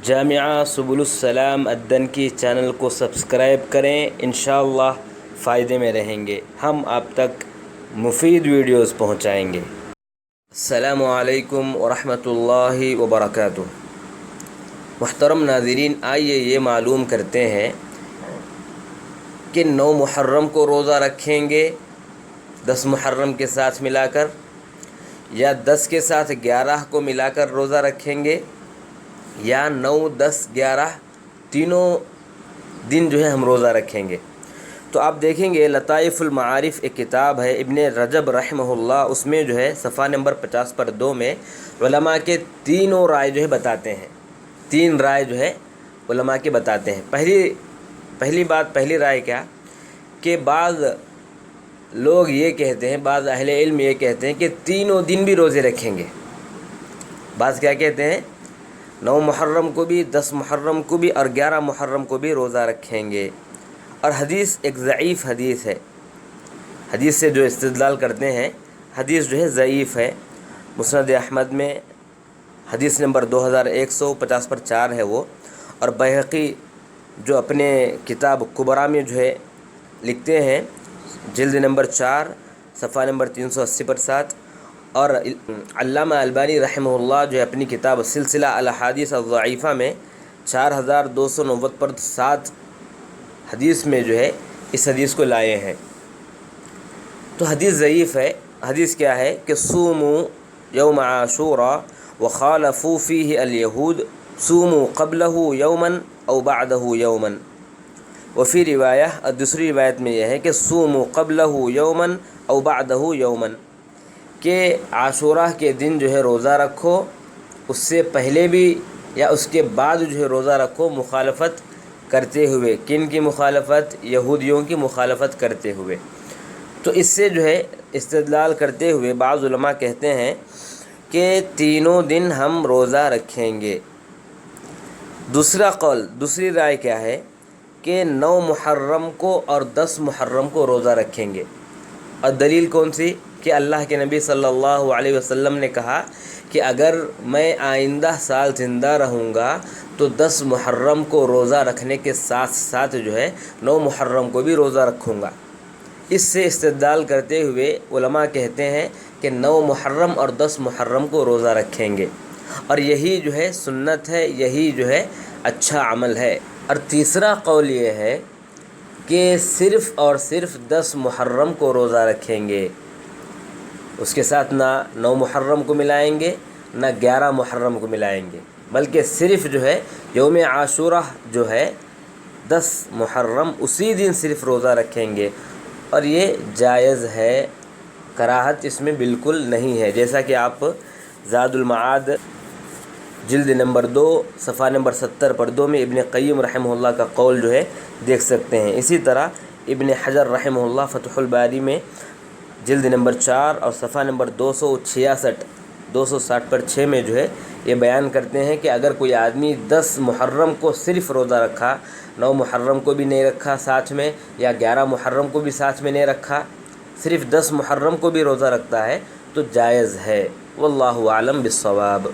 جامعہ سبل السلام الدنکی چینل کو سبسکرائب کریں، انشاءاللہ فائدے میں رہیں گے، ہم آپ تک مفید ویڈیوز پہنچائیں گے۔ السلام علیکم ورحمۃ اللہ وبرکاتہ۔ محترم ناظرین، آئیے یہ معلوم کرتے ہیں کہ 9 محرم کو روزہ رکھیں گے 10 محرم کے ساتھ ملا کر، یا 10 کے ساتھ 11 کو ملا کر روزہ رکھیں گے، یا 9، 10، 11 تینوں دن جو ہے ہم روزہ رکھیں گے۔ تو آپ دیکھیں گے لطائف المعارف ایک کتاب ہے ابن رجب رحمہ اللہ، اس میں جو ہے صفحہ نمبر 50 پر 2 میں علماء کے تینوں رائے جو ہے بتاتے ہیں، 3 رائے جو ہے علماء کے بتاتے ہیں۔ پہلی رائے کیا کہ بعض لوگ یہ کہتے ہیں، بعض اہل علم یہ کہتے ہیں کہ تینوں دن بھی روزے رکھیں گے۔ بعض کیا کہتے ہیں 9 محرم کو بھی، 10 محرم کو بھی اور 11 محرم کو بھی روزہ رکھیں گے۔ اور حدیث ایک ضعیف حدیث ہے، حدیث سے جو استدلال کرتے ہیں حدیث جو ہے ضعیف ہے۔ مسند احمد میں حدیث نمبر 2150 پر 4 ہے وہ، اور بیہقی جو اپنے کتاب کبریٰ میں جو ہے لکھتے ہیں جلد نمبر 4 صفحہ نمبر 380 پر 7، اور علامہ البانی رحمہ اللہ جو ہے اپنی کتاب سلسلہ الاحادیث الضعیفہ میں 4290 پر 7 حدیث میں جو ہے اس حدیث کو لائے ہیں۔ تو حدیث ضعیف ہے۔ حدیث کیا ہے کہ صوموا یوم عاشوراء وخالفوا فیہ الیہود صوموا قبلہ یوما او بعدہ یوما، وفی روایہ، اور دوسری روایت میں یہ ہے کہ صوموا قبلہ یوما او بعدہ یوما، کہ عاشوراء کے دن جو ہے روزہ رکھو، اس سے پہلے بھی یا اس کے بعد جو ہے روزہ رکھو، مخالفت کرتے ہوئے۔ کن کی مخالفت؟ یہودیوں کی مخالفت کرتے ہوئے۔ تو اس سے جو ہے استدلال کرتے ہوئے بعض علماء کہتے ہیں کہ تینوں دن ہم روزہ رکھیں گے۔ دوسری رائے کیا ہے کہ 9 محرم کو اور 10 محرم کو روزہ رکھیں گے۔ اور دلیل کون سی؟ کہ اللہ کے نبی صلی اللہ علیہ وسلم نے کہا کہ اگر میں آئندہ سال زندہ رہوں گا تو 10 محرم کو روزہ رکھنے کے ساتھ ساتھ جو ہے 9 محرم کو بھی روزہ رکھوں گا۔ اس سے استدلال کرتے ہوئے علماء کہتے ہیں کہ 9 محرم اور 10 محرم کو روزہ رکھیں گے، اور یہی جو ہے سنت ہے، یہی جو ہے اچھا عمل ہے۔ اور تیسرا قول یہ ہے کہ صرف اور صرف 10 محرم کو روزہ رکھیں گے، اس کے ساتھ نہ 9 محرم کو ملائیں گے نہ 11 محرم کو ملائیں گے، بلکہ صرف جو ہے یوم عاشوراء جو ہے 10 محرم اسی دن صرف روزہ رکھیں گے، اور یہ جائز ہے، کراہت اس میں بالکل نہیں ہے، جیسا کہ آپ زاد المعاد جلد نمبر 2 صفحہ نمبر 70 پر 2 میں ابن قیم رحمہ اللہ کا قول جو ہے دیکھ سکتے ہیں۔ اسی طرح ابن حجر رحمہ اللہ فتح الباری میں جلد نمبر 4 اور صفحہ نمبر 260 پر 6 میں جو ہے یہ بیان کرتے ہیں کہ اگر کوئی آدمی 10 محرم کو صرف روزہ رکھا، 9 محرم کو بھی نہیں رکھا ساتھ میں، یا 11 محرم کو بھی ساتھ میں نہیں رکھا، صرف 10 محرم کو بھی روزہ رکھتا ہے تو جائز ہے۔ واللہ اعلم بالصواب۔